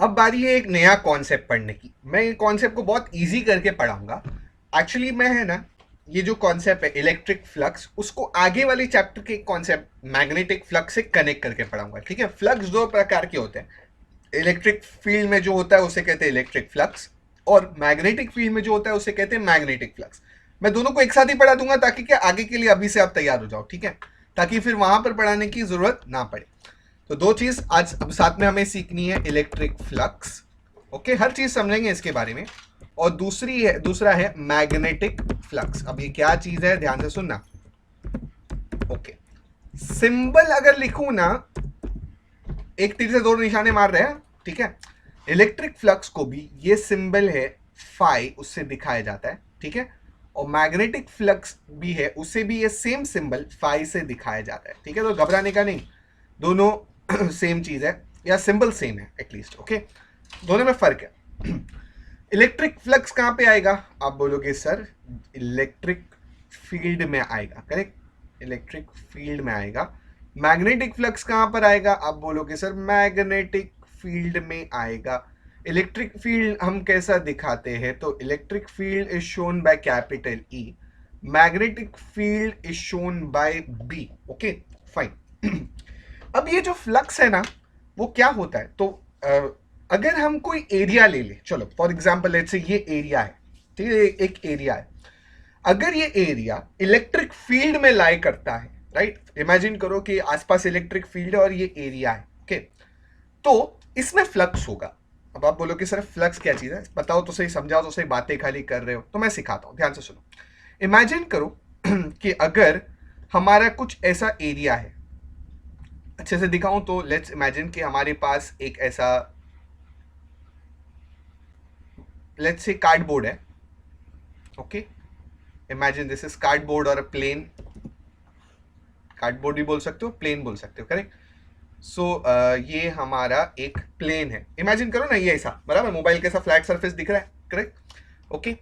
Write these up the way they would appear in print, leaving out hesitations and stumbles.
अब बारी है एक नया कॉन्सेप्ट पढ़ने की। मैं ये कॉन्सेप्ट को बहुत इजी करके पढ़ाऊंगा। एक्चुअली मैं है ना, ये जो कॉन्सेप्ट है इलेक्ट्रिक फ्लक्स, उसको आगे वाले चैप्टर के कॉन्सेप्ट मैग्नेटिक फ्लक्स से कनेक्ट करके पढ़ाऊंगा। ठीक है, फ्लक्स दो प्रकार के होते हैं। इलेक्ट्रिक फील्ड में जो होता है उसे कहते हैं इलेक्ट्रिक फ्लक्स, और मैग्नेटिक फील्ड में जो होता है उसे कहते हैं मैग्नेटिक फ्लक्स। मैं दोनों को एक साथ ही पढ़ा दूंगा ताकि क्या आगे के लिए अभी से आप तैयार हो जाओ। ठीक है, ताकि फिर वहां पर पढ़ाने की जरूरत ना पड़े। तो दो चीज आज अब साथ में हमें सीखनी है, इलेक्ट्रिक फ्लक्स। ओके, हर चीज समझेंगे इसके बारे में। और दूसरा है मैग्नेटिक फ्लक्स। अब ये क्या चीज है, ध्यान से सुनना। ओके, सिंबल अगर लिखूं ना, एक तीर से दो निशाने मार रहे हैं। ठीक है, इलेक्ट्रिक फ्लक्स को भी ये सिंबल है फाई, उससे दिखाया जाता है। ठीक है, और मैग्नेटिक फ्लक्स भी है, उसे भी ये सेम सिंबल फाई से दिखाया जाता है। ठीक है, तो घबराने का नहीं, दोनों सेम चीज है, या सिंबल सेम है एटलीस्ट। ओके, दोनों में फर्क है। इलेक्ट्रिक फ्लक्स कहां पे आएगा, आप बोलोगे सर इलेक्ट्रिक फील्ड में आएगा। करेक्ट, इलेक्ट्रिक फील्ड में आएगा। मैग्नेटिक फ्लक्स कहां पर आएगा, आप बोलोगे सर मैग्नेटिक फील्ड में आएगा। इलेक्ट्रिक फील्ड हम कैसा दिखाते हैं, तो electric field is shown by capital E, magnetic field is shown by B. Okay fine. अब ये जो फ्लक्स है ना, वो क्या होता है, तो अगर हम कोई एरिया ले ले, चलो फॉर एग्जांपल लेट्स से ये एरिया है। ठीक है, एक एरिया है। अगर ये एरिया इलेक्ट्रिक फील्ड में लाई करता है, राइट, इमेजिन करो कि आसपास इलेक्ट्रिक फील्ड है और ये एरिया है। ओके, तो इसमें फ्लक्स होगा। अब आप बोलो कि सर फ्लक्स क्या चीज है, बताओ तो सही, समझाओ तो सही, बातें खाली कर रहे हो, तो मैं सिखाता हूं, ध्यान से सुनो। इमेजिन करो कि अगर हमारा कुछ ऐसा एरिया है, अच्छे से दिखाऊं तो लेट्स इमेजिन कि हमारे पास एक ऐसा, लेट्स से कार्डबोर्ड है। Okay, imagine this is cardboard और प्लेन। कार्डबोर्ड भी बोल सकते हो, प्लेन बोल सकते हो, करेक्ट। सो ये हमारा एक प्लेन है। इमेजिन करो ना, ये ऐसा बराबर मोबाइल के ऐसा फ्लैट सरफेस दिख रहा है, करेक्ट। ओके,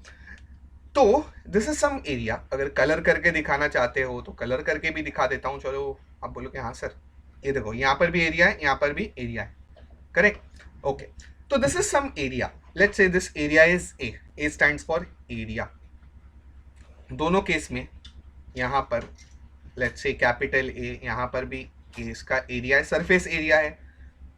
तो दिस इज सम एरिया। अगर कलर करके दिखाना चाहते हो तो कलर करके भी दिखा देता हूं, चलो। आप बोलोगे हाँ सर, ये देखो यहाँ पर भी एरिया है, यहाँ पर भी एरिया है, करेक्ट। ओके, तो this is some area. Let's say this area is A stands for area. दोनों केस में यहाँ पर लेट्स से कैपिटल ए, यहाँ पर भी ए इसका एरिया है, सरफेस एरिया है,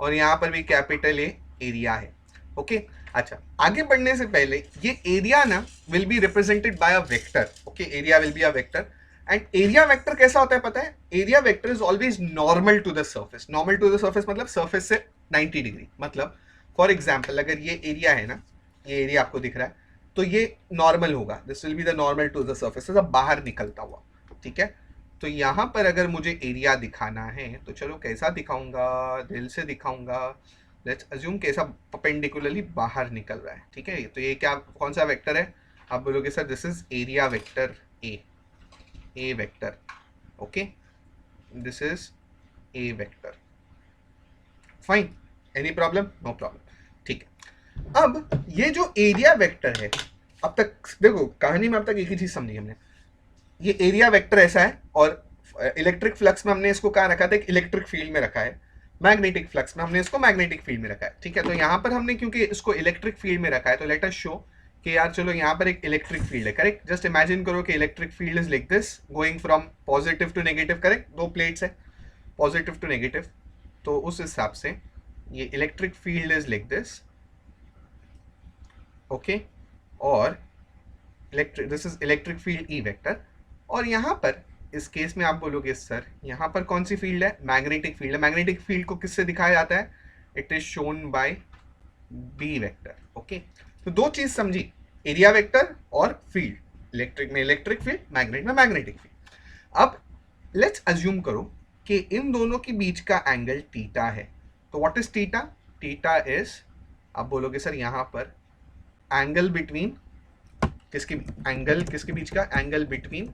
और यहाँ पर भी कैपिटल ए एरिया है। ओके, अच्छा, आगे बढ़ने से पहले ये एरिया ना will be represented by a vector. Okay, area will be a vector. And area vector कैसा होता है पता है, area vector is always normal to the surface. Normal to the surface मतलब सर्फेस से 90 डिग्री। मतलब फॉर एग्जाम्पल अगर ये एरिया है ना, ये एरिया आपको दिख रहा है, तो ये नॉर्मल होगा, this will be the normal to the surface, बाहर निकलता हुआ। ठीक है, तो यहां पर अगर मुझे एरिया दिखाना है तो चलो कैसा दिखाऊंगा, दिल से दिखाऊंगा। लेट्स अज्यूम कैसा परपेंडिकुलरली बाहर निकल रहा है। ठीक है, तो ये क्या, कौन सा वेक्टर है, आप बोलोगे sir this is area vector A vector. Okay, this is a vector. Fine, any problem, no problem. ठीक है, अब ये जो एरिया वेक्टर है, अब तक देखो कहानी में अब तक एक ही चीज समझी हमने, ये एरिया वेक्टर ऐसा है, और इलेक्ट्रिक फ्लक्स में हमने इसको कहाँ रखा था, एक इलेक्ट्रिक फील्ड में रखा है। मैग्नेटिक फ्लक्स में हमने इसको मैग्नेटिक फील्ड में रखा है। ठीक है, तो यहाँ पर हमने क्योंकि इसको इलेक्ट्रिक फील्ड में रखा है, तो लेट अस शो कि यार चलो यहाँ पर एक इलेक्ट्रिक फील्ड है, करेक्ट। जस्ट इमेजिन करो कि electric field is like this, going from positive to negative, correct. दो प्लेट्स है, पॉजिटिव टू नेगेटिव, तो उस हिसाब से ये electric field is like this. Okay, और electric, this is electric field E vector. और यहाँ पर इस केस में आप बोलोगे सर यहाँ पर कौन सी फील्ड है, मैग्नेटिक फील्ड है। मैग्नेटिक फील्ड को किससे दिखाया जाता है, it is shown by B vector. Okay, तो दो चीज समझी, एरिया वेक्टर और फील्ड। इलेक्ट्रिक में इलेक्ट्रिक फील्ड, मैग्नेट में मैग्नेटिक फील्ड। अब लेट्स अज्यूम करो कि इन दोनों के बीच का एंगल थीटा है। तो what is theta, theta is, आप बोलोगे सर यहाँ पर एंगल बिटवीन किसके, एंगल किसके बीच का, angle between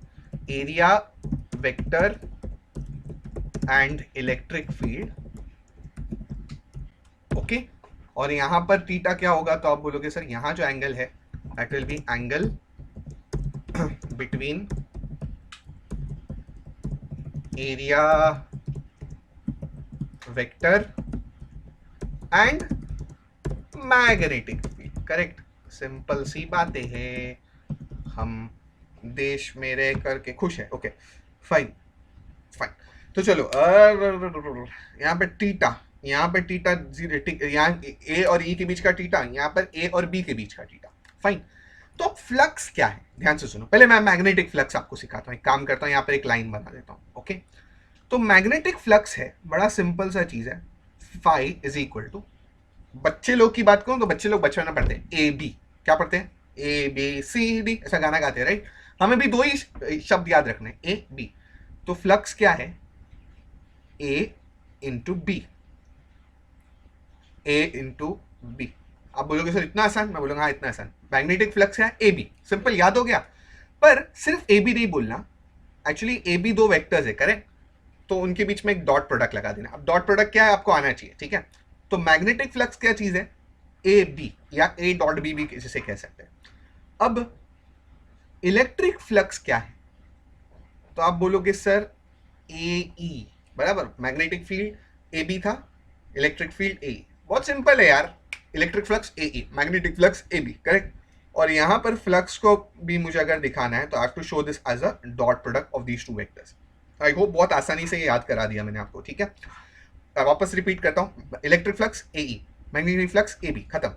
area vector and electric field. Okay, और यहां पर थीटा क्या होगा, तो आप बोलोगे सर यहां जो एंगल है that will be angle between area vector and magnetic field. Correct, simple सी बातें हैं, हम देश में रह करके खुश है। Okay fine fine. तो चलो यहाँ पे टीटा, यहाँ पे टीटा यहाँ ए और ई के बीच का टीटा, यहाँ पर ए और बी के बीच का टीटा। फाइन। तो फ्लक्स क्या है, ध्यान से सुनो। पहले मैं मैग्नेटिक फ्लक्स आपको सिखाता हूँ। एक काम करता हूँ, यहाँ पर एक लाइन बना देता हूँ। ओके, तो मैग्नेटिक फ्लक्स है, बड़ा सिंपल सा चीज है। फाई इज इक्वल टू, बच्चे लोग की बात करूं तो बच्चे लोग बचपन में पढ़ते हैं ए बी। क्या पढ़ते हैं? ए बी सी डी, ऐसा गाना गाते हैं, राइट। हमें भी दो ही शब्द याद रखने, ए बी। तो फ्लक्स क्या है? ए इंटू बी, ए इंटू बी। आप बोलोगे सर इतना आसान, मैं बोलूंगा हाँ इतना आसान। मैग्नेटिक फ्लक्स है ए बी, सिंपल, याद हो गया। पर सिर्फ ए बी नहीं बोलना, एक्चुअली ए बी दो वेक्टर्स है, करेक्ट। तो उनके बीच में एक डॉट प्रोडक्ट लगा देना। अब डॉट प्रोडक्ट क्या है आपको आना चाहिए, ठीक है। तो मैग्नेटिक फ्लक्स क्या चीज है? ए बी, या ए डॉट बी भी जिसे कह सकते हैं। अब इलेक्ट्रिक फ्लक्स क्या है? तो आप बोलोगे सर ए ई, बराबर। मैग्नेटिक फील्ड ए बी था, इलेक्ट्रिक फील्ड ए। बहुत सिंपल है यार, electric flux A E, magnetic flux A B, correct. और यहां पर फ्लक्स को भी मुझे अगर दिखाना है तो I have to show this as a dot product of these two vectors. I hope बहुत आसानी से ये याद करा दिया मैंने आपको, ठीक है। वापस रिपीट करता हूं, electric flux A E, magnetic flux A B, खत्म।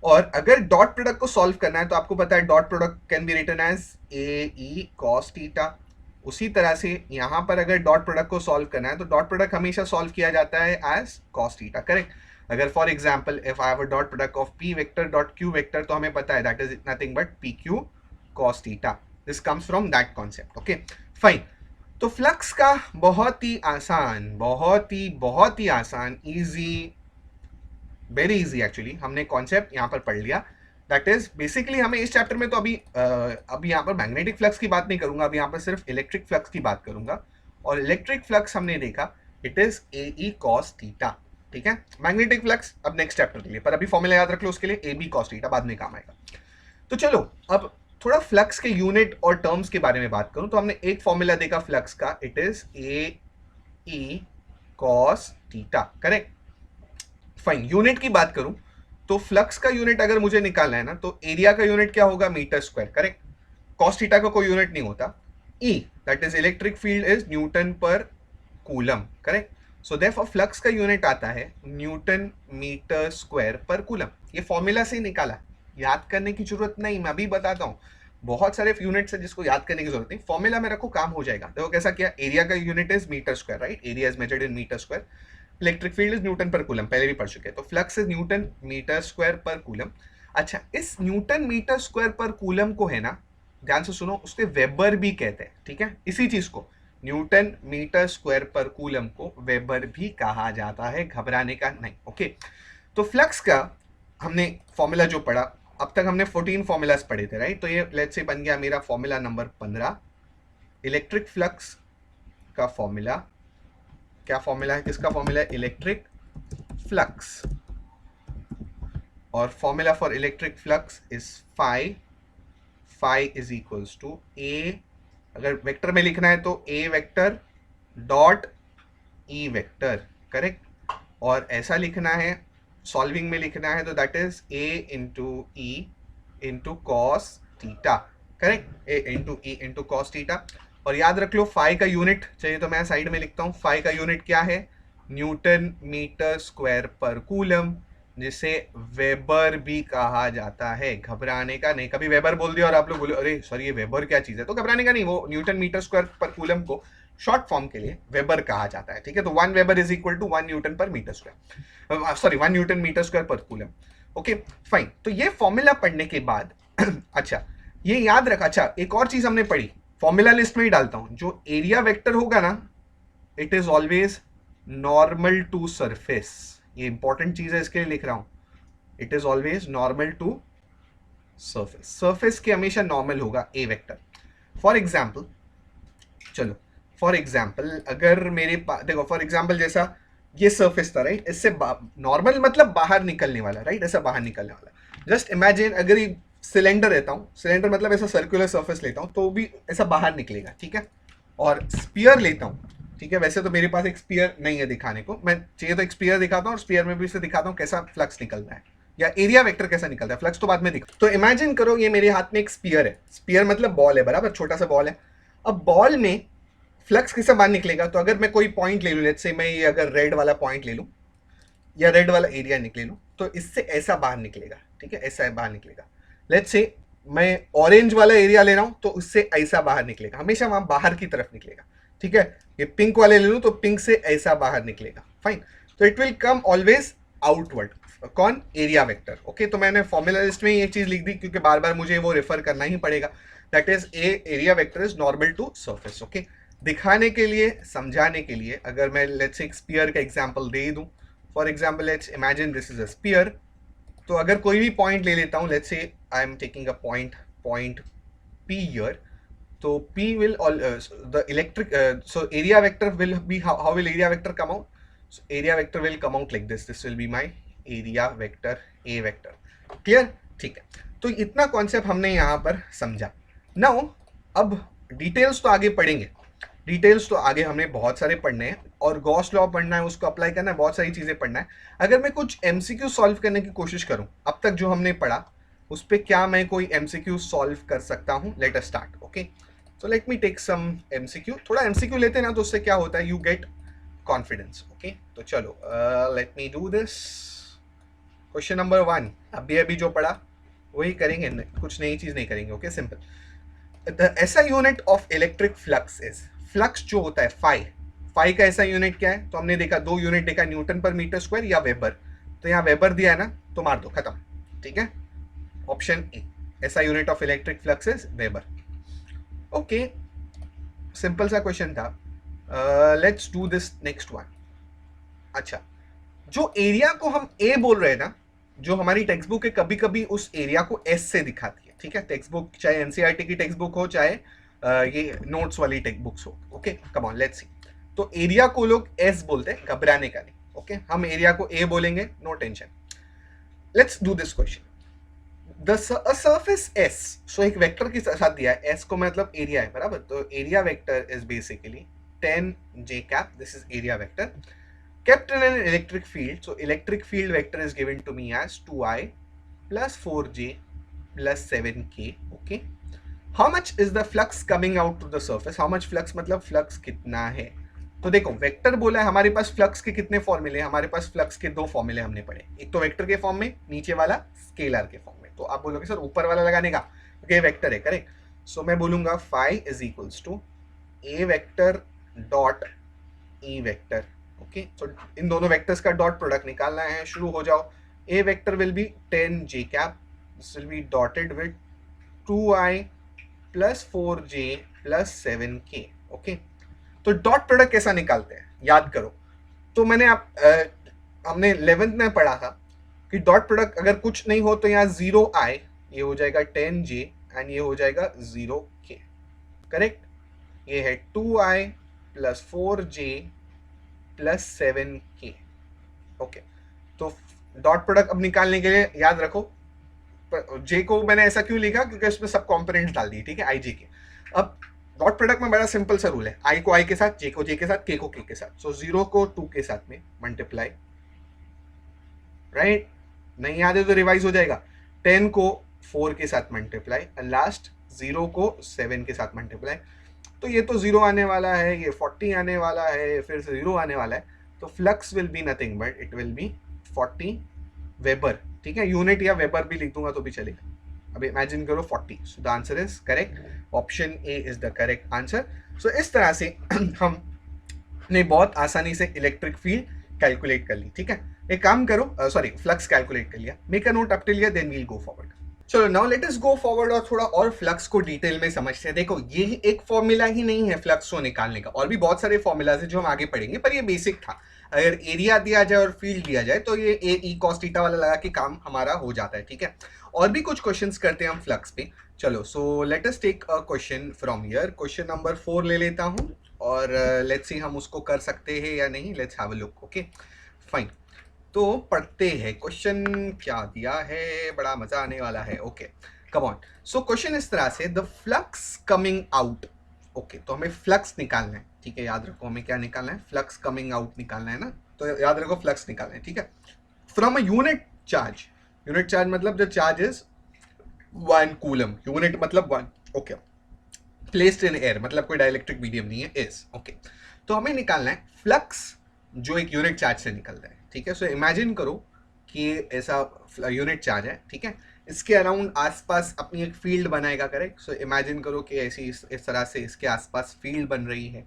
और अगर डॉट प्रोडक्ट को सॉल्व करना है तो आपको पता है dot product can be written as A E cos theta. उसी तरह से यहां पर अगर डॉट प्रोडक्ट को सॉल्व करना है तो डॉट प्रोडक्ट हमेशा सॉल्व किया जाता है एज कॉस थीटा, करेक्ट। अगर for example if I have a dot product of P vector dot Q vector, तो हमें पता है that is nothing but P Q cos theta. This comes from that concept. Okay fine. तो flux का बहुत ही आसान, बहुत ही आसान, इजी, वेरी इजी एक्चुअली, हमने कॉन्सेप्ट यहाँ पर पढ़ लिया। दैट इज बेसिकली हमें इस चैप्टर में तो अभी यहाँ पर मैग्नेटिक फ्लक्स की बात नहीं करूंगा, अभी यहाँ पर सिर्फ इलेक्ट्रिक फ्लक्स की बात करूंगा। और इलेक्ट्रिक फ्लक्स हमने देखा it is a E cos theta, ठीक है। मैग्नेटिक फ्लक्स अब नेक्स्ट चैप्टर के लिए, पर अभी फॉर्मूला याद रख लो उसके लिए, ए बी कॉस थीटा बाद में काम आएगा। तो चलो अब थोड़ा फ्लक्स के यूनिट और टर्म्स के बारे में बात करूं तो हमने एक फॉर्मूला देखा फ्लक्स का, it is a E cos theta, correct. Fine. Unit की बात करूं तो फ्लक्स का यूनिट अगर मुझे निकालना है ना तो एरिया का यूनिट क्या होगा? Metre square, correct. Cos theta का कोई यूनिट नहीं होता। E that is electric field is newton पर coulomb, correct. So therefore flux का यूनिट आता है न्यूटन मीटर स्क्वायर पर कूलम। ये फॉर्मूला से ही निकाला, याद करने की जरूरत नहीं, मैं अभी बताता हूँ। बहुत सारे यूनिट्स है जिसको याद करने की जरूरत नहीं, फॉर्मूला में रखो काम हो जाएगा। देखो कैसा किया, एरिया का unit is metre square, right. Area is measured in metre square. Electric field is newton पर कूलम, पहले भी पढ़ चुके हैं। तो flux is newton metre square पर कूलम। अच्छा, इस न्यूटन मीटर स्क्वायर पर कूलम को है ना, ध्यान से सुनो, उसके वेबर भी कहते हैं, ठीक है। इसी चीज को न्यूटन मीटर स्क्वायर पर कूलम को वेबर भी कहा जाता है, घबराने का नहीं। ओके, तो फ्लक्स का हमने फॉर्मूला जो पढ़ा, अब तक हमने 14 फॉर्मूलाज पढ़े थे, राइट। तो ये लेट्स से बन गया मेरा फॉर्मूला नंबर 15। इलेक्ट्रिक फ्लक्स का फॉर्मूला, क्या फॉर्मूला है, किसका फॉर्मूला है? Electric flux. और formula for electric flux is phi, phi is equals to A, अगर वेक्टर में लिखना है तो A vector dot E vector, correct. और ऐसा लिखना है, सॉल्विंग में लिखना है तो that is A into E into cos theta, correct. A into E into cos theta. और याद रख लो फाई का यूनिट चाहिए तो मैं साइड में लिखता हूं, फाई का यूनिट क्या है? न्यूटन मीटर स्क्वायर पर कूलम, जिसे वेबर भी कहा जाता है, घबराने का नहीं। कभी वेबर बोल दिया और आप लोग बोले अरे सर ये वेबर क्या चीज है, तो घबराने का नहीं, वो न्यूटन मीटर स्क्वायर पर कूलम को शॉर्ट फॉर्म के लिए वेबर कहा जाता है, ठीक है। तो 1 weber is equal to 1 newton पर metre square, sorry 1 newton metre square पर कूलम। Okay fine. तो ये फॉर्मूला पढ़ने के बाद अच्छा ये याद रखा। अच्छा, एक और चीज हमने पढ़ी, फॉर्मूला लिस्ट में ही डालता हूं, जो एरिया वेक्टर होगा ना, it is always normal to surface. ये इंपॉर्टेंट चीज है, इसके लिए लिख रहा हूं, it is always normal to surface. Surface के हमेशा नॉर्मल होगा ए वेक्टर। फॉर एग्जाम्पल, चलो फॉर एग्जाम्पल अगर मेरे पास देखो, फॉर एग्जाम्पल जैसा ये सरफेस था, राइट, इससे नॉर्मल मतलब बाहर निकलने वाला, राइट, ऐसा बाहर निकलने वाला। जस्ट इमेजिन अगर ये सिलेंडर लेता हूँ, सिलेंडर मतलब ऐसा सर्कुलर सरफेस लेता हूँ तो भी ऐसा बाहर निकलेगा, ठीक है। और स्पीयर लेता हूँ, ठीक है। वैसे तो मेरे पास एक स्पीयर नहीं है दिखाने को, मैं चाहिए तो एक स्पीयर दिखाता हूँ और स्पीयर में भी इसे दिखाता हूँ कैसा फ्लक्स निकलता है। या एरिया वेक्टर कैसा निकलता है, फ्लक्स तो बाद में दिखा। तो इमेजिन करो ये मेरे हाथ में एक स्पीयर है, स्पीयर मतलब बॉल है, बराबर, छोटा सा बॉल है। अब बॉल में फ्लक्स कैसे बाहर निकलेगा, तो अगर मैं कोई पॉइंट ले लूँ, लेट्स से मैं ये अगर रेड वाला पॉइंट ले लूँ या रेड वाला एरिया निकले लूँ, तो इससे ऐसा बाहर निकलेगा, ठीक है, ऐसा बाहर निकलेगा। लेट्स से मैं ऑरेंज वाला एरिया ले रहा हूँ तो उससे ऐसा बाहर निकलेगा, हमेशा वहां बाहर की तरफ निकलेगा, ठीक है। ये पिंक वाले ले लूँ तो पिंक से ऐसा बाहर निकलेगा, फाइन। तो it will come always outward, कौन, एरिया वेक्टर, ओके। तो मैंने फॉर्मूला लिस्ट में ये चीज लिख दी क्योंकि बार बार मुझे वो रेफर करना ही पड़ेगा। That is a area vector is normal to surface, okay. दिखाने के लिए, समझाने के लिए, अगर मैं लेट्स एक स्पीयर का एग्जांपल दे दूं, for example let's imagine this is a spear. तो अगर कोई भी पॉइंट ले लेता हूं, let's say I am taking a point P here. So P will all the electric so area vector will be how will area vector come out? So area vector will come out like this. This will be my area vector A vector. Clear? ठीक है। तो इतना concept हमने यहाँ पर समझा। Now अब details तो आगे पढ़ेंगे, डिटेल्स तो आगे हमें बहुत सारे पढ़ने हैं और गॉस लॉ पढ़ना है, उसको अप्लाई करना है, बहुत सारी चीजें पढ़ना है। अगर मैं कुछ एमसीक्यू सॉल्व करने की कोशिश करूं, अब तक जो हमने पढ़ा उस पर क्या मैं कोई एमसीक्यू सॉल्व कर सकता हूं? Let us start, okay. So let me take some MCQ. थोड़ा एमसीक्यू लेते हैं ना तो उससे क्या होता है, यू गेट कॉन्फिडेंस, ओके। तो चलो late me do this. Question number 1, अभी अभी जो पढ़ा वही करेंगे, कुछ नई चीज नहीं करेंगे, okay, simple. The SI unit of electric flux is, flux जो होता है फाई, फाई का ऐसा यूनिट क्या है? तो हमने देखा, दो यूनिट देखा, न्यूटन पर मीटर स्क्वायर या वेबर। तो यहाँ वेबर दिया है ना, तो मार दो, खत्म, ठीक है। ऑप्शन ए, ऐसा unit of electric flux is weber, okay. Simple सा क्वेश्चन था। Let's do this next one. अच्छा, जो एरिया को हम ए बोल रहे हैं ना, जो हमारी टेक्स्ट बुक है कभी कभी उस एरिया को एस से दिखाती है, ठीक है। टेक्स्ट बुक चाहे एनसीईआरटी की टेक्स्ट बुक हो, चाहे ये नोट्स वाली टेक्स्ट बुक्स हो, okay. Come on, let's see. तो एरिया को लोग एस बोलते हैं, घबराने का नहीं, ओके। हम एरिया को ए बोलेंगे, no tension. Let's do this question. The surface S, so एक वेक्टर के साथ दिया है, एस को मतलब एरिया है, बराबर। तो area vector is basically 10 j cap, this is area vector, kept in an electric field. So electric field vector is given to me as 2i plus 4j plus 7k, okay. How much is the flux coming out to the surface? How much flux मतलब flux कितना है? तो देखो, vector बोला है, हमारे पास flux के कितने फॉर्मूले हैं? हमारे पास फ्लक्स के दो फॉर्मूले हमने पढ़े, एक तो वेक्टर के फॉर्म में, नीचे वाला स्केलर के फॉर्म में। तो आप बोलोगे सर ऊपर वाला लगाने का, क्योंकि वेक्टर है, करेक्ट। सो मैं बोलूंगा phi is equals to A vector dot E vector, okay. So इन दोनों वेक्टर्स का डॉट प्रोडक्ट निकालना है, शुरू हो जाओ। A vector will be 10 j cap, this will be dotted with 2i plus 4j plus 7k, okay. तो dot product कैसा निकालते हैं, याद करो। तो मैंने हमने 11th में पढ़ा था कि डॉट प्रोडक्ट अगर कुछ नहीं हो तो यहाँ 0i, ये हो जाएगा 10j एंड ये हो जाएगा 0k, करेक्ट। ये है 2i plus 4j plus 7k, okay. तो डॉट प्रोडक्ट अब निकालने के लिए याद रखो, जे को मैंने ऐसा क्यों लिखा, क्योंकि उसमें सब कॉम्पोनेंट डाल दिए, ठीक है, आई जे के। अब डॉट प्रोडक्ट में बड़ा सिंपल सा रूल है, आई को आई के साथ, जे को जे के साथ, के को के के साथ। सो 0 को 2 के साथ में मल्टीप्लाई, राइट। नहीं याद है तो रिवाइज हो जाएगा। 10 को 4 के साथ मल्टीप्लाई एंड लास्ट 0 को 7 के साथ मल्टीप्लाई। तो ये तो 0 आने वाला है, ये 40 आने वाला है, फिर से 0 आने वाला है। तो flux will be nothing but it will be 40 weber, ठीक है। यूनिट या वेबर भी लिख दूंगा तो भी चलेगा। अब इमेजिन करो 40, so the answer is correct, option A is the correct answer. So इस तरह से हमने बहुत आसानी से इलेक्ट्रिक फील्ड कैलकुलेट कर ली, ठीक है। एक काम करो, सॉरी, फ्लक्स कैलकुलेट कर लिया। Make a note up till here, then we'll go forward. चलो now let us go forward और थोड़ा और फ्लक्स को डिटेल में समझते हैं। देखो, ये एक फॉर्मूला ही नहीं है फ्लक्स को निकालने का, और भी बहुत सारे फॉर्मूलाज है जो हम आगे पढ़ेंगे, पर ये बेसिक था। अगर एरिया दिया जाए और फील्ड दिया जाए तो ये ए ई कॉस थीटा वाला लगा के काम हमारा हो जाता है, ठीक है। और भी कुछ क्वेश्चंस करते हैं हम फ्लक्स पे। चलो, so let us take a question from here. Question number 4 ले लेता हूँ और लेट्स सी हम उसको कर सकते हैं या नहीं। Let's have a look, okay, fine. तो पढ़ते हैं, क्वेश्चन क्या दिया है, बड़ा मजा आने वाला है, okay, come on. So question इस तरह से, the flux coming out, okay. तो हमें फ्लक्स निकालना है, ठीक है, याद रखो हमें क्या निकालना है, फ्लक्स कमिंग आउट निकालना है ना। तो याद रखो फ्लक्स निकालना है, ठीक है, from a unit charge unit charge मतलब the charge is 1 coulomb, unit मतलब 1, ओके। प्लेस्ड इन एयर मतलब कोई डाइलेक्ट्रिक मीडियम नहीं है, इज ओके। तो हमें निकालना है फ्लक्स जो एक यूनिट चार्ज से निकल रहा है, ठीक है। सो इमेजिन करो कि ऐसा यूनिट चार्ज है, ठीक है। इसके अराउंड आसपास अपनी एक फील्ड बनाएगा, करेक्ट। सो इमेजिन करो कि ऐसी इस तरह से इसके आसपास फील्ड बन रही है,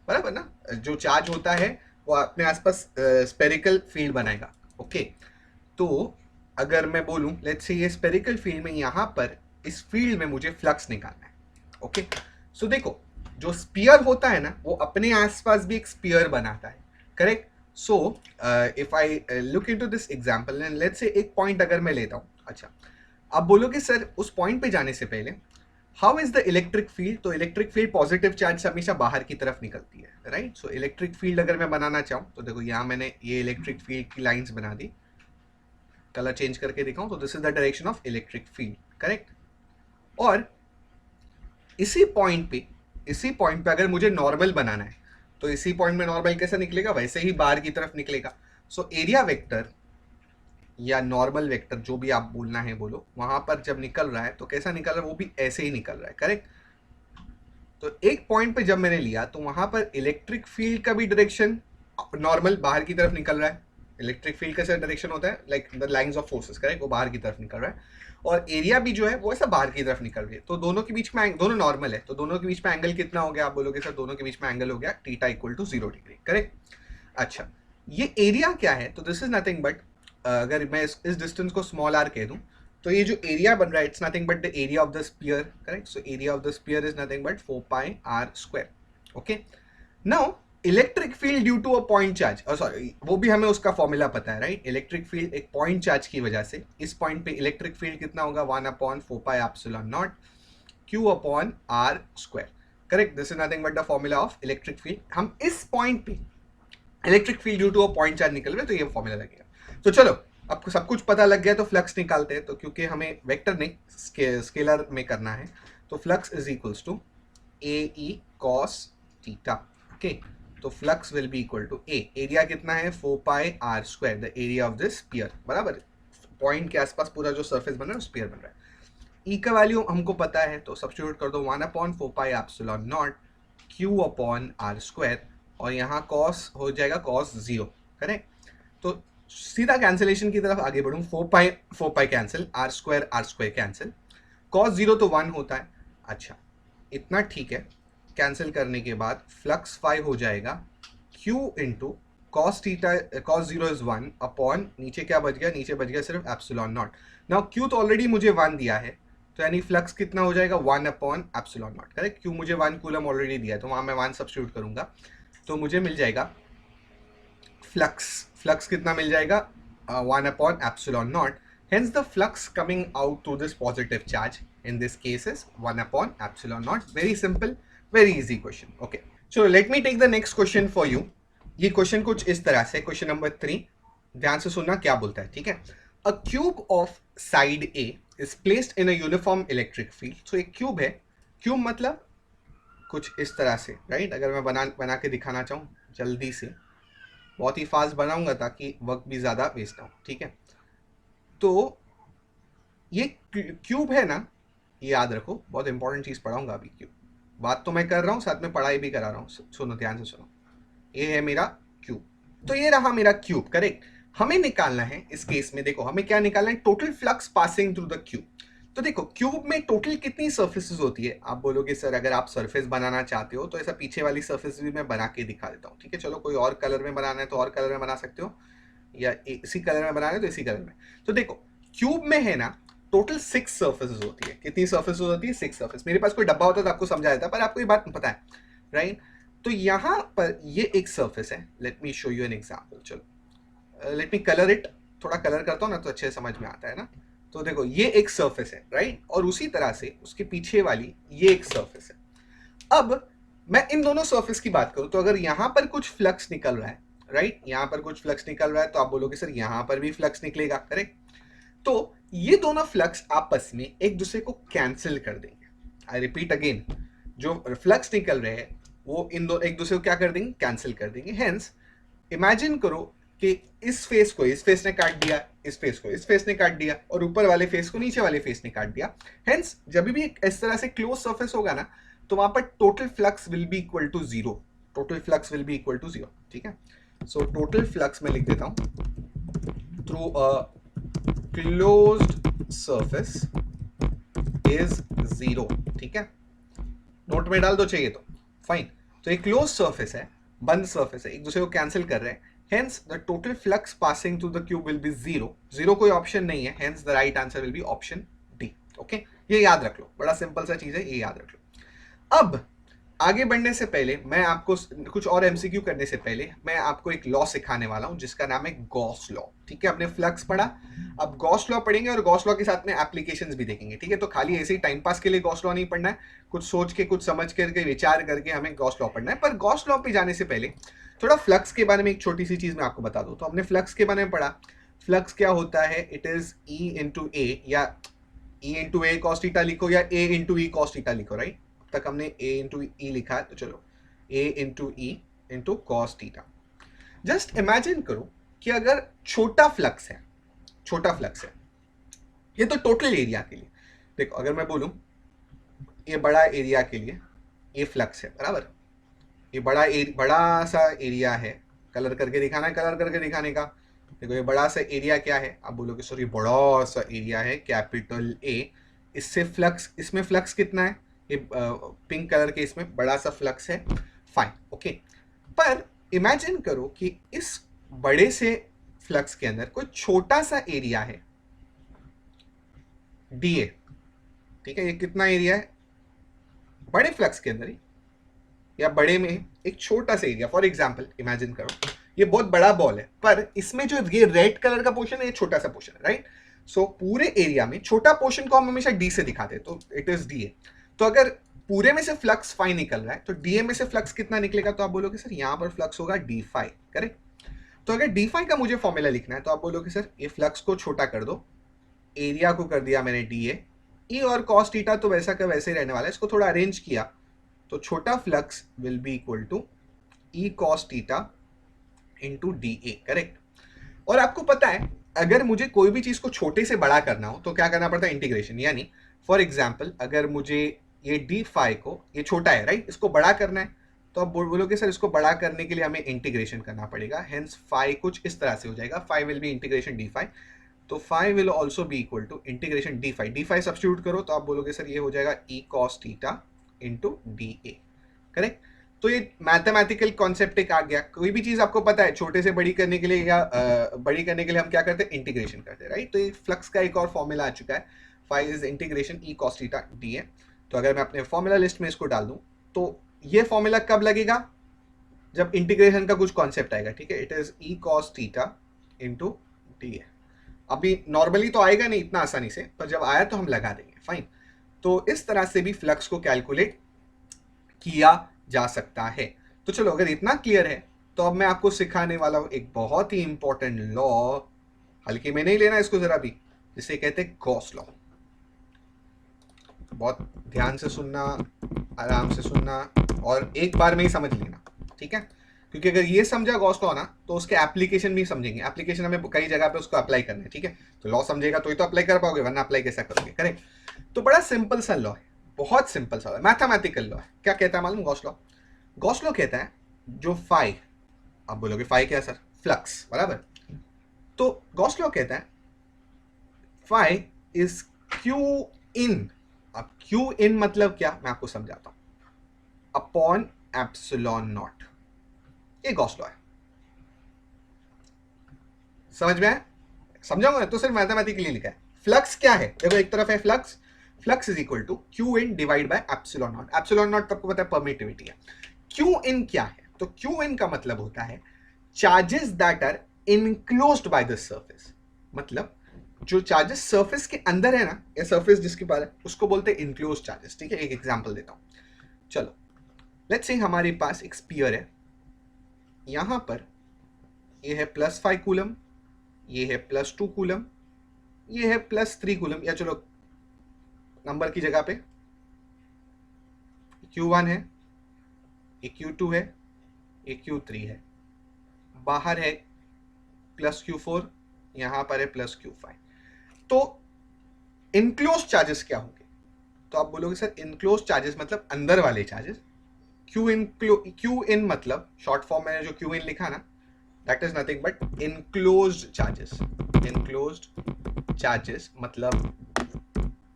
बराबर ना। जो चार्ज होता है वो अपने आसपास स्पेरिकल फील्ड बनाएगा, ओके। तो अगर मैं बोलूं लेट्स से ये स्पेरिकल फील्ड में यहाँ पर इस फील्ड में मुझे फ्लक्स निकालना है, ओके। सो देखो जो स्पीयर होता है ना वो अपने आसपास भी एक स्पीयर बनाता है, correct. So if I look into this example and let's say एक पॉइंट अगर मैं लेता हूँ, अच्छा। अब बोलोगे सर उस पॉइंट पे जाने से पहले how is the electric field, तो इलेक्ट्रिक फील्ड पॉजिटिव चार्ज से हमेशा बाहर की तरफ निकलती है, राइट। सो इलेक्ट्रिक फील्ड अगर मैं बनाना चाहूँ तो देखो यहाँ मैंने ये इलेक्ट्रिक फील्ड की लाइंस बना दी, कलर चेंज करके दिखाऊं तो this is the direction of electric field, correct. और इसी पॉइंट पे अगर मुझे नॉर्मल बनाना है तो इसी पॉइंट में नॉर्मल कैसा निकलेगा, वैसे ही बाहर की तरफ निकलेगा। सो एरिया वेक्टर या नॉर्मल वेक्टर जो भी आप बोलना है बोलो, वहां पर जब निकल रहा है तो कैसा निकल रहा है, वो भी ऐसे ही निकल रहा है, करेक्ट। तो एक पॉइंट पे जब मैंने लिया तो वहां पर इलेक्ट्रिक फील्ड का भी डायरेक्शन नॉर्मल बाहर की तरफ निकल रहा है। इलेक्ट्रिक फील्ड का कैसा डायरेक्शन होता है, like the lines of forces, correct, वो बाहर की तरफ निकल रहा है। और एरिया भी जो है वो ऐसा बाहर की तरफ निकल रही है। तो दोनों के बीच में दोनों नॉर्मल है, तो दोनों के बीच में एंगल कितना हो गया, आप बोलोगे सर दोनों के बीच में एंगल हो गया theta equal to 0 degree, correct. अच्छा, ये एरिया क्या है, तो दिस इज नथिंग बट अगर मैं इस डिस्टेंस को स्मॉल आर कह दूं तो ये जो एरिया बन रहा है it's nothing but the area of the sphere, correct. So area of the sphere is nothing but 4 pi are square, okay. Now electric field due to a point charge, sorry वो भी हमें उसका formula पता है, right. Electric field एक point charge की वजह से इस पॉइंट पे इलेक्ट्रिक फील्ड कितना होगा, 1/4 pi epsilon naught q upon r square, correct. This is nothing but the formula of electric field. हम इस पॉइंट पे electric field due to a point charge निकल रहे तो ये फॉर्मूला लगेगा। तो चलो आपको सब कुछ पता लग गया तो फ्लक्स निकालते हैं। तो क्योंकि हमें वेक्टर नहीं स्केलर में करना है तो flux is equals to A E cos theta, okay. तो flux will be equal to A, area कितना है 4 pi are square, the area of this sphere, बराबर। पॉइंट के आसपास पूरा जो सरफेस बन रहा है स्फीयर बन रहा है। ई का वैल्यू हमको पता है तो सब्स्टिट्यूट कर दो 1/4 pi epsilon naught q upon r square, और यहाँ कॉस हो जाएगा कॉस 0, करेक्ट। तो सीधा कैंसिलेशन की तरफ आगे बढ़ूं, 4 pi cancel, r square cancel, cos 0 तो 1 होता है। अच्छा इतना ठीक है। कैंसिल करने के बाद फ्लक्स 5 हो जाएगा Q into cos theta, cos 0 is 1 upon नीचे क्या बच गया, नीचे बच गया सिर्फ एप्सिलॉन नॉट। नाउ Q तो ऑलरेडी मुझे 1 दिया है तो यानी फ्लक्स कितना हो जाएगा 1 upon epsilon naught, correct. Q मुझे 1 कूलम ऑलरेडी दिया है तो वहां मैं 1 सब्स्टिट्यूट करूंगा तो मुझे मिल जाएगा फ्लक्स कितना मिल जाएगा 1 upon epsilon not. Hence the flux coming out to this positive charge in this case is 1 upon epsilon naught. Very simple, very easy question. Okay. So let me take the next question for you. ये question कुछ इस तरह से, question number 3, ध्यान से सुनना क्या बोलता है, ठीक है। A cube of side A is placed in a uniform electric field. So एक क्यूब है, क्यूब मतलब कुछ इस तरह से, राइट। अगर मैं बना के दिखाना चाहूँ जल्दी से, बहुत ही फास्ट बनाऊंगा ताकि वक्त भी ज़्यादा वेस्ट ना हो, ठीक है। तो ये क्यूब है ना, ये याद रखो, बहुत इंपॉर्टेंट चीज पढ़ाऊंगा अभी। क्यूब बात तो मैं कर रहा हूँ साथ में पढ़ाई भी करा रहा हूँ, सुनो ध्यान से सुनो। ये है मेरा क्यूब, तो ये रहा मेरा क्यूब, करेक्ट। हमें निकालना है इस केस में, देखो हमें क्या निकालना है, total flux passing through the cube. तो देखो क्यूब में टोटल कितनी सर्फेसेस होती है, आप बोलोगे सर अगर आप सरफेस बनाना चाहते हो तो ऐसा पीछे वाली सरफेस भी मैं बना के दिखा देता हूँ, ठीक है। चलो कोई और कलर में बनाना है तो और कलर में बना सकते हो, या इसी कलर में बनाना है तो इसी कलर में। तो देखो क्यूब में है ना टोटल 6 सर्फेसेस होती है। कितनी सर्फेसेस होती है, 6 सर्फेस। मेरे पास कोई डब्बा होता तो आपको समझा देता, पर आपको ये बात पता है, राइट। तो यहाँ पर ये एक सर्फेस है, let me show you an example. चलो लेट मी कलर इट, थोड़ा कलर करता हूँ ना तो अच्छे समझ में आता है ना। तो देखो ये एक सर्फेस है, राइट, और उसी तरह से उसके पीछे वाली ये एक सर्फेस है। अब मैं इन दोनों सर्फेस की बात करूं तो अगर यहाँ पर कुछ फ्लक्स निकल रहा है, राइट, यहाँ पर कुछ फ्लक्स निकल रहा है तो आप बोलोगे सर यहाँ पर भी फ्लक्स निकलेगा, करेक्ट। तो ये दोनों फ्लक्स आपस में एक दूसरे को कैंसिल कर देंगे। आई रिपीट अगेन, जो फ्लक्स निकल रहे हैं वो एक दूसरे को क्या कर देंगे, कैंसिल कर देंगे। हेंस इमेजिन करो कि इस फेस ने काट दिया, इस फेस ने काट दिया और ऊपर वाले फेस को नीचे वाले फेस ने काट दिया। हेंस जब भी इस तरह से क्लोज सरफेस होगा ना तो वहां पर total flux will be equal to zero, total flux will be equal to zero. ठीक है, सो टोटल फ्लक्स में लिख देता हूं through a closed surface is zero. ठीक है, नोट में डाल दो चाहिए तो, फाइन। तो एक क्लोज सरफेस है, बंद सरफेस है, एक दूसरे को कैंसिल कर रहे हैं, hence the total flux passing through the cube will be zero. Zero कोई ऑप्शन नहीं है, hence the right answer will be option D. Okay, ये याद रख लो, बड़ा सिंपल सा चीज है, ये याद रख लो। अब आगे बढ़ने से पहले मैं आपको कुछ और एमसीक्यू करने से पहले मैं आपको एक लॉ सिखाने वाला हूं जिसका नाम है गॉस लॉ। ठीक है, अपने फ्लक्स पढ़ा, अब गॉस लॉ पढ़ेंगे और गॉस लॉ के साथ में एप्लीकेशंस भी देखेंगे। ठीक है, तो खाली ऐसे ही टाइम पास के लिए गॉस लॉ नहीं पढ़ना है, कुछ सोच के, कुछ समझ करके, विचार करके हमें गॉस लॉ पढ़ना है। पर गॉस लॉ पे जाने से पहले थोड़ा फ्लक्स के बारे में एक छोटी सी चीज मैं आपको बता दूं। तो हमने फ्लक्स के बारे में पढ़ा, फ्लक्स क्या होता है, it is E into A, या E into A cos theta लिखो या A into E cos theta लिखो। राइट, तक हमने ए इंटू ई लिखा है, तो चलो A into E into cos theta. Just imagine करो कि अगर छोटा फ्लक्स है, छोटा फ्लक्स है, ये तो टोटल एरिया के लिए। देखो अगर मैं बोलूं ये बड़ा एरिया के लिए ये फ्लक्स है, बराबर, ये बड़ा सा एरिया है, कलर करके दिखाना है, कलर करके दिखाने का। देखो ये बड़ा सा एरिया क्या है, आप बोलोगे सर ये बड़ा सा एरिया है, कैपिटल ए। इससे फ्लक्स, इसमें फ्लक्स कितना है, ये पिंक कलर के इसमें बड़ा सा फ्लक्स है, फाइन, ओके। पर इमेजिन करो कि इस बड़े से फ्लक्स के अंदर कोई छोटा सा एरिया है, डी ए। ठीक है, ये कितना एरिया है बड़े फ्लक्स के अंदर ही, या बड़े में एक छोटा सा एरिया। फॉर एग्जाम्पल इमेजिन करो ये बहुत बड़ा बॉल है, पर इसमें जो ये रेड कलर का पोर्शन है ये छोटा सा पोर्शन है, राइट। सो पूरे एरिया में छोटा पोर्शन को हम हमेशा डी से दिखाते हैं, तो इट इज डी ए। तो अगर पूरे में से फ्लक्स फाई निकल रहा है तो डी ए में से फ्लक्स कितना निकलेगा, तो आप बोलोगे सर यहां पर फ्लक्स होगा डी फाई, करेक्ट। तो अगर डी फाई का मुझे फॉर्मूला लिखना है तो आप बोलोगे सर ये फ्लक्स को छोटा कर दो, एरिया को कर दिया मैंने डी ए, ई और कॉस थीटा तो वैसा का वैसे ही रहने वाला है, इसको थोड़ा अरेंज किया तो छोटा flux will be equal to E cos theta into D A, correct. और आपको पता है अगर मुझे कोई भी चीज को छोटे से बड़ा करना हो तो क्या करना पड़ता है, इंटीग्रेशन। यानी फॉर एग्जाम्पल अगर मुझे ये डी फाई को, ये छोटा है राइट, इसको बड़ा करना है तो आप बोलोगे सर इसको बड़ा करने के लिए हमें इंटीग्रेशन करना पड़ेगा, हेंस फाई कुछ इस तरह से हो जाएगा, phi will be integration D phi. तो phi will also be equal to integration D phi, D phi substitute करो तो आप बोलोगे सर ये हो जाएगा E cos theta into D A, correct. तो ये मैथमेटिकल कॉन्सेप्ट एक आ गया। कोई भी चीज आपको पता है छोटे से बड़ी करने के लिए या बड़ी करने के लिए हम क्या करते हैं, इंटीग्रेशन करते हैं, राइट। तो ये फ्लक्स का एक और फॉर्मूला आ चुका है, phi is integration E cos theta d A. तो अगर मैं अपने फॉर्मूला लिस्ट में इसको डाल दूं तो ये फॉर्मूला कब लगेगा, जब इंटीग्रेशन का कुछ कॉन्सेप्ट आएगा, ठीक है। It is E cos theta into D A. अभी नॉर्मली तो आएगा नहीं इतना आसानी से, पर जब आया तो हम लगा देंगे, फाइन। तो इस तरह से भी फ्लक्स को कैलकुलेट किया जा सकता है। तो चलो अगर इतना क्लियर है तो अब मैं आपको सिखाने वाला हूं एक बहुत ही इंपॉर्टेंट लॉ, हल्के में नहीं लेना इसको जरा भी, जिसे कहते हैं गॉस लॉ। बहुत ध्यान से सुनना, आराम से सुनना और एक बार में ही समझ लेना, ठीक है। क्योंकि अगर ये समझा गॉस लॉ ना तो उसके एप्लीकेशन भी समझेंगे, एप्लीकेशन हमें कई जगह पे उसको अप्लाई करना है, ठीक है। तो लॉ समझेगा तो ही तो अप्लाई कर पाओगे, वरना अप्लाई कैसा करोगे, करेक्ट। तो बड़ा सिंपल सा लॉ है, बहुत सिंपल सा मैथमेटिकल लॉ है। क्या कहता है मालूम गॉस लॉ? गॉस लॉ कहता है जो फाई, आप बोलोगे फाई क्या सर, फ्लक्स, बराबर। तो गॉस लॉ कहता है फाई इज क्यू इन। अब क्यू इन मतलब क्या, मैं आपको समझाता हूं, अपॉन एप्सिलॉन नॉट। ये गॉस लॉ है, समझ में आया? समझाऊंगा तो सिर्फ मैथमेटिकली लिखा है। फ्लक्स क्या है, देखो एक तरफ है flux, flux is equal to q in divide by epsilon naught. Epsilon naught आपको पता है परमिटिविटी है। क्यू इन क्या है, तो क्यू इन का मतलब होता है charges that are enclosed by the surface. मतलब जो चार्जेस सरफेस के अंदर है ना, या सरफेस जिसके पास है, उसको बोलते हैं इनक्लोज्ड चार्जेस, ठीक है। एक एग्जांपल देता हूं, चलो लेट्स से हमारे पास एक स्फीयर है, यहां पर ये है +5 कूलम, ये है +2 कूलम, ये है +3 कूलम, या चलो नंबर की जगह पे Q1 है, ये Q2 है, ये Q3 है, बाहर है +Q4, यहां पर है प्लस क्यू फाइव। तो इनक्लोज चार्जेस क्या होंगे? तो आप बोलोगे सर इनक्लोज चार्जेस मतलब अंदर वाले चार्जेस। क्यू इन मतलब शॉर्ट फॉर्म में जो क्यू इन लिखा ना, that is nothing but enclosed charges. Enclosed charges मतलब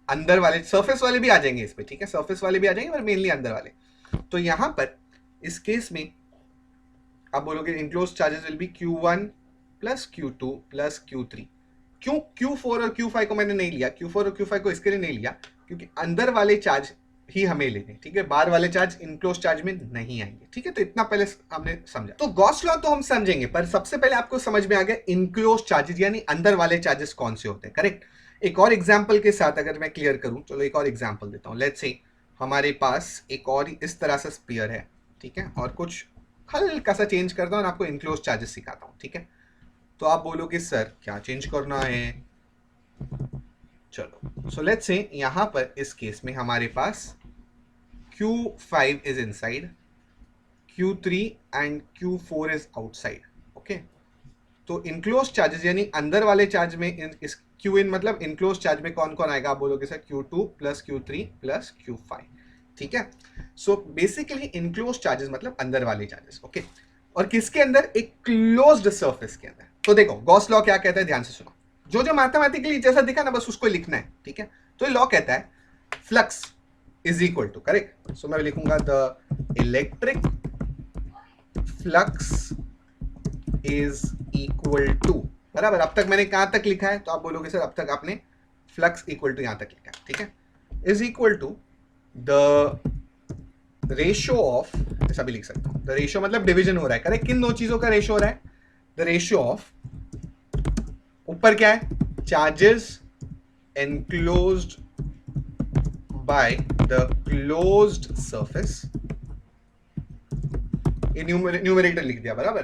अंदर वाले, सरफेस वाले भी आ जाएंगे इस पे, ठीक है, सरफेस वाले भी आ जाएंगे पर मेनली अंदर वाले। तो यहां पर इस केस में आप बोलोगे enclose charges will be Q1 plus Q2 plus Q3। क्यों Q4 और Q5 को मैंने नहीं लिया? Q4 और Q5 को इसके लिए नहीं लिया क्योंकि अंदर वाले चार्ज ही हमें लेने, ठीक है, बाहर वाले चार्ज इनक्लोज चार्ज में नहीं आएंगे, ठीक है। तो इतना पहले हमने समझा। तो गॉस लॉ तो हम समझेंगे, पर सबसे पहले आपको समझ में आ गया इनक्लोज चार्जेस यानी अंदर वाले चार्जेस कौन से होते हैं, करेक्ट। एक और एग्जाम्पल के साथ अगर मैं क्लियर करूं, चलो एक और एग्जाम्पल देता हूं। लेट्स से हमारे पास एक और इस तरह से स्पीयर है, ठीक है, और कुछ हल्का सा चेंज करता हूं और आपको इनक्लोज चार्जेस सिखाता हूं, ठीक है। तो आप बोलोगे सर क्या चेंज करना है? चलो सो लेट्स से यहां पर इस केस में हमारे पास Q5 is inside, Q3 and Q4 is outside, okay. तो इनक्लोज चार्जेस यानी अंदर वाले चार्ज में इस क्यू इन मतलब इनक्लोज चार्ज में कौन कौन आएगा? आप बोलोगे sir Q2 plus Q3 plus Q5, ठीक है। सो बेसिकली इनक्लोज चार्जेस मतलब अंदर वाले चार्जेस, ओके। और किसके अंदर? एक क्लोज्ड सरफेस के अंदर। तो देखो गॉस लॉ क्या कहता है, ध्यान से सुनो। जो जो मैथमेटिकली जैसा दिखा ना बस उसको लिखना है, ठीक है। तो ये लॉ कहता है flux is equal to, correct. So मैं लिखूंगा the electric flux is equal to, बराबर। अब तक मैंने कहां तक लिखा है? तो आप बोलोगे सर अब तक आपने फ्लक्स इक्वल टू यहां तक लिखा है, ठीक है। Is equal to the ratio of, ऐसा भी लिख सकता हूं, द रेशियो मतलब डिवीजन हो रहा है, करेक्ट। किन दो चीजों का रेशियो हो रहा है? द रेशियो ऑफ, ऊपर क्या है? Charges enclosed by the closed surface, ये न्यूमरेटर लिख दिया, बराबर।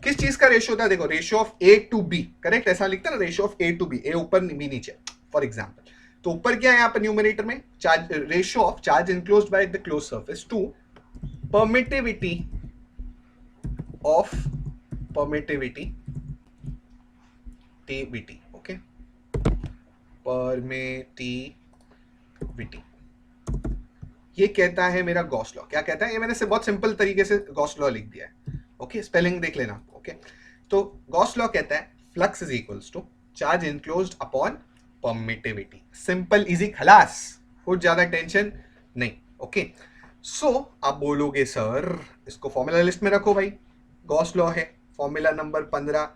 किस चीज का रेशियो होता है? देखो ratio of A to B, correct, ऐसा लिखता है ना, ratio of A to B, A ऊपर बी नीचे, फॉर एग्जांपल। तो ऊपर क्या है यहाँ पर न्यूमरेटर में? Charge, ratio of charge enclosed by the close surface to permittivity of permittivity टीवीटी, ओके, परमिटिविटी। ये कहता है मेरा गॉस लॉ। क्या कहता है? ये मैंने से बहुत सिंपल तरीके से गॉस लॉ लिख दिया है, ओके, स्पेलिंग देख लेना, ओके। तो गॉस लॉ कहता है flux is equals to charge enclosed upon permittivity. Simple easy, खलास, कुछ ज्यादा टेंशन नहीं, ओके। सो आप बोलोगे सर इसको फॉर्मूला लिस्ट में रखो भाई। गॉस लॉ है फॉर्मूला नंबर 15,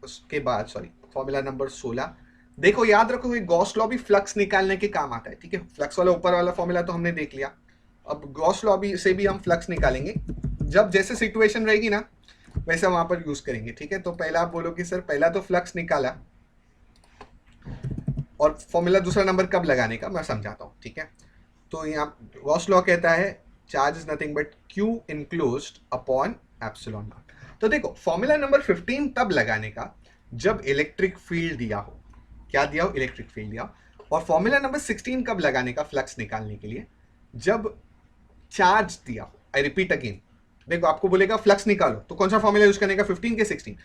उसके बाद सॉरी फॉर्मूला नंबर 16। देखो याद रखो ये गॉस लॉ भी फ्लक्स निकालने के काम आता है, ठीक है। फ्लक्स वाला ऊपर वाला फॉर्मूला तो हमने देख लिया, अब गॉस लॉ भी से भी हम फ्लक्स निकालेंगे, जब जैसे सिचुएशन रहेगी ना वैसा वहां पर यूज करेंगे, ठीक है। तो पहला आप बोलोगे सर पहला तो फ्लक्स निकाला और फॉर्मूला दूसरा नंबर कब लगाने का मैं समझाता हूं, ठीक है। तो यहाँ गॉस लॉ कहता है charge is nothing but Q enclosed upon epsilon naught. तो देखो फॉर्मूला नंबर 15 तब लगाने का जब इलेक्ट्रिक फील्ड दिया हो। क्या दिया हो? इलेक्ट्रिक फील्ड दिया हो। और फॉर्मूला नंबर 16 कब लगाने का फ्लक्स निकालने के लिए? जब चार्ज दिया हो। आई रिपीट अगेन, देखो आपको बोलेगा फ्लक्स निकालो तो कौन सा फॉर्मूला यूज करने का? 15 के 16।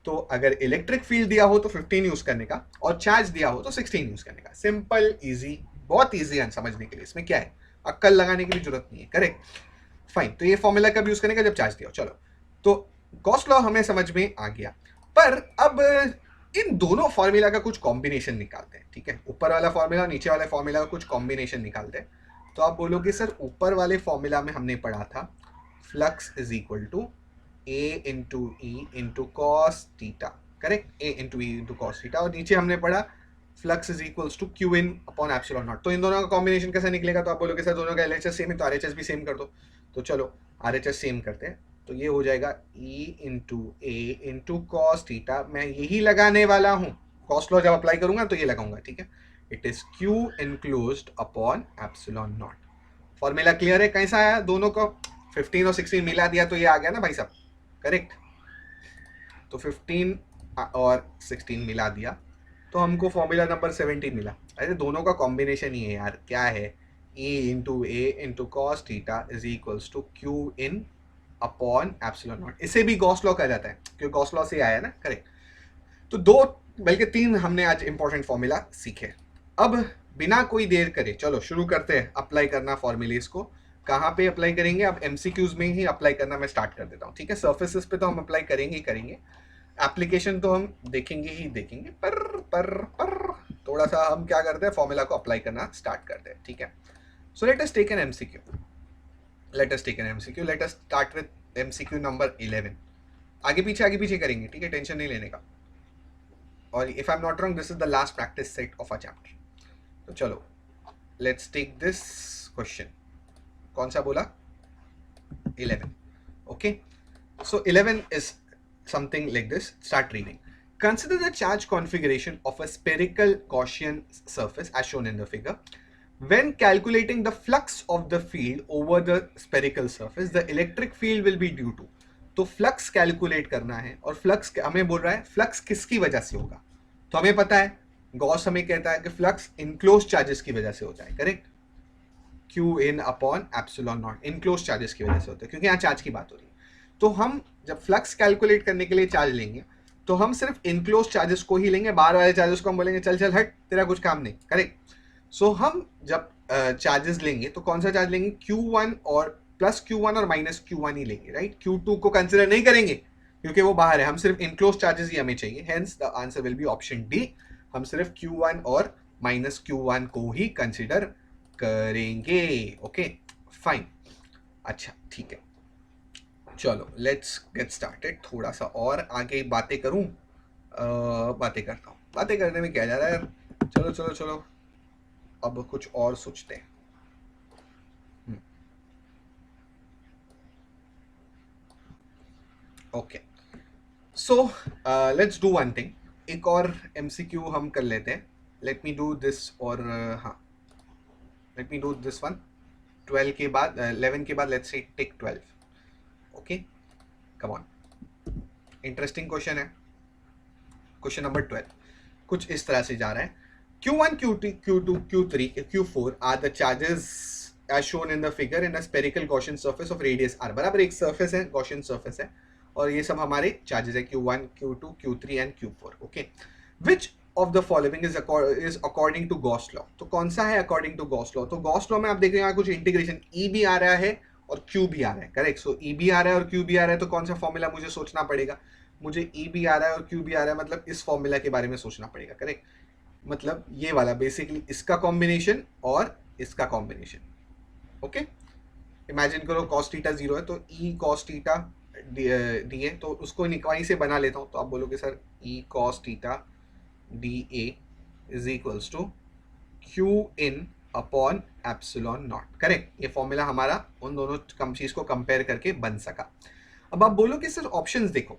तो अगर इलेक्ट्रिक फील्ड दिया हो तो 15 यूज करने का और चार्ज दिया हो तो 16 यूज करने का। सिंपल, इजी, बहुत इजी है समझने के लिए, इसमें क्या है, अक्कल लगाने की भी जरूरत नहीं है, करेक्ट, फाइन। तो ये फॉर्मूला कब यूज करने का? जब चार्ज दिया हो। चलो तो गॉस लॉ हमें समझ में आ गया, पर अब इन दोनों फॉर्मूला का कुछ कॉम्बिनेशन निकालते हैं, ठीक है। ऊपर वाला फॉर्मूला और नीचे वाले फॉर्मूला का कुछ कॉम्बिनेशन निकालते हैं। तो आप बोलोगे सर ऊपर वाले फॉर्मूला में हमने पढ़ा था flux is equal to A into E into cos theta, correct, A into E into cos theta. और नीचे हमने पढ़ा flux is equals to q in upon epsilon naught. तो इन दोनों का कॉम्बिनेशन कैसे निकलेगा? तो आप बोलोगे सर दोनों का एलएचएस सेम है तो आरएचएस भी सेम कर दो। तो चलो आरएचएस सेम करते हैं, तो ये हो जाएगा ई into A into cos theta. मैं यही लगाने वाला हूँ, कॉस लॉ जब अप्लाई करूंगा तो ये लगाऊंगा, ठीक है। It is Q enclosed upon epsilon not. Formula clear है? कैसा आया? दोनों को 15 और 16 मिला दिया तो ये आ गया ना भाई साहब, करेक्ट। तो 15 और 16 मिला दिया तो हमको फॉर्मूला नंबर 17 मिला। अरे दोनों का कॉम्बिनेशन ही है यार, क्या है? E into A into cos theta is equals to q in upon epsilon naught. इसे भी गॉस लॉ कहा जाता है क्योंकि गॉस लॉ से आया ना, करेक्ट। तो दो बल्कि 3 हमने आज इंपॉर्टेंट फॉर्मूला सीखे। अब बिना कोई देर करे चलो शुरू करते हैं अप्लाई करना फॉर्मूलेस को। कहाँ पे अप्लाई करेंगे? अब एमसीक्यूज में ही अप्लाई करना मैं स्टार्ट कर देता हूँ, ठीक है। सर्फेसिस पे तो हम अप्लाई करेंगे ही करेंगे, एप्लीकेशन तो हम देखेंगे ही देखेंगे, पर थोड़ा सा हम क्या करते हैं, फॉर्मूला को अप्लाई करना स्टार्ट करते हैं, ठीक है। So let us take an MCQ, let us start with MCQ number 11। आगे पीछे करेंगे, ठीक है, टेंशन नहीं लेने का। और if I am not wrong this is the last practice set of a chapter. तो चलो लेट्स टेक दिस क्वेश्चन। कौन सा बोला? 11। Okay, so 11 is something like this. Start reading. Consider the charge configuration of a spherical Gaussian surface as shown in the figure. When calculating the flux of the field over the spherical surface, the electric field will be due to. तो flux calculate करना है, और flux हमें बोल रहा है flux किसकी वजह से होगा। तो हमें पता है, गॉस हमें कहता है कि फ्लक्स इनक्लोज चार्जेस की वजह से होता है, correct. Q in upon epsilon not, enclose charges की वजह से होता है, क्योंकि यहाँ चार्ज की बात हो रही है। तो हम जब फ्लक्स कैलकुलेट करने के लिए चार्ज लेंगे तो हम सिर्फ इनक्लोज चार्जेस को ही लेंगे, बाहर वाले चार्जेस को हम बोलेंगे चल चल हट, तेरा कुछ काम नहीं, करेक्ट। सो हम जब चार्जेस लेंगे तो कौन सा चार्ज लेंगे? Q1 और प्लस Q1 और माइनस Q1 ही लेंगे, राइट। Q2 को कंसिडर नहीं करेंगे क्योंकि वो बाहर है, हम सिर्फ इनक्लोज चार्जेस ही हमें चाहिए। Hence the answer will be option D. हम सिर्फ Q1 और माइनस Q1 को ही कंसिडर करेंगे। ओके फाइन, अच्छा ठीक है, चलो लेट्स गेट स्टार्टेड। थोड़ा सा और आगे बातें करूं, बातें करता हूँ। बातें करने में क्या जा रहा है यार, चलो चलो चलो अब कुछ और सोचते हैं। Okay, so let's do one thing, एक और एमसीक्यू हम कर लेते हैं। लेट मी डू दिस, और हाँ let me do this one. 12 के बाद 11 के बाद let's say take 12। Okay come on, interesting question है। क्वेश्चन नंबर 12 कुछ इस तरह से जा रहा है। Q1, Q2, Q2, Q3, Q4 are the charges as shown in the figure in a spherical Gaussian surface of radius r। बराबर एक सरफेस है, Gaussian surface है, और ये सब हमारे चार्जेस है Q1, Q2, Q3 and Q4। Okay, which of the following is according to Gauss law। तो कौन सा है according to Gauss law? तो Gauss law में आप देख रहे हैं कुछ इंटीग्रेशन E भी आ रहा है और Q भी आ रहा है, करेक्ट। सो E भी आ रहा है और Q भी आ रहा है, तो कौन सा फॉर्मूला मुझे सोचना पड़ेगा? मुझे E भी आ रहा है और Q भी आ रहा है, मतलब इस फॉर्मूला के बारे में सोचना पड़ेगा, करेक्ट। मतलब ये वाला बेसिकली इसका कॉम्बिनेशन और इसका कॉम्बिनेशन। ओके, इमेजिन करो cos थीटा 0 है तो E cos थीटा डी है, तो उसको वहीं से बना लेता हूँ। तो आप बोलोगे sir E cos theta d A is equals to q in upon epsilon naught, correct. ये फॉर्मूला हमारा उन दोनों कम चीज को कंपेयर करके बन सका। अब आप बोलोगे सर ऑप्शंस देखो,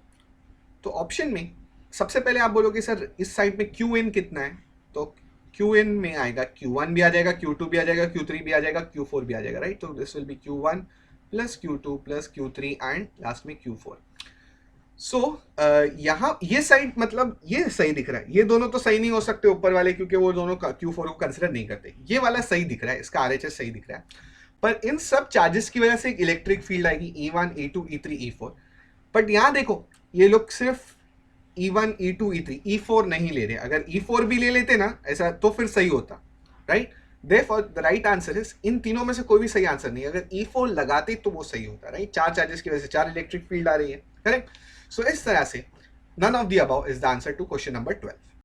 तो ऑप्शन में सबसे पहले आप बोलोगे सर इस साइड में क्यू इन कितना है, तो क्यू इन में आएगा Q1 भी आ जाएगा, Q2 भी आ जाएगा, Q3 भी आ जाएगा, Q4 भी आ जाएगा, राइट। तो this will B Q1 plus Q2 plus Q3 and last में Q4। सो यहाँ ये साइड मतलब ये सही दिख रहा है, ये दोनों तो सही नहीं हो सकते ऊपर वाले, क्योंकि वो दोनों Q4 को कंसिडर नहीं करते। ये वाला सही दिख रहा है, इसका RHS सही दिख रहा है, पर इन सब चार्जेस की वजह से एक इलेक्ट्रिक फील्ड आएगी E1, E2, E3, E4। But यहाँ देखो ये लोग सिर्फ E1, E2, E3, E4 नहीं ले रहे। अगर E4 भी ले लेते ना ऐसा तो फिर सही होता, right. Therefore the right answer is, इन तीनों में से कोई भी सही आंसर नहीं है। अगर E4 लगाते तो वो सही होता, राइट। चार चार्जेस की वजह से चार इलेक्ट्रिक फील्ड आ रही है, करेक्ट। सो इस तरह से none of the above is the answer to question number 12।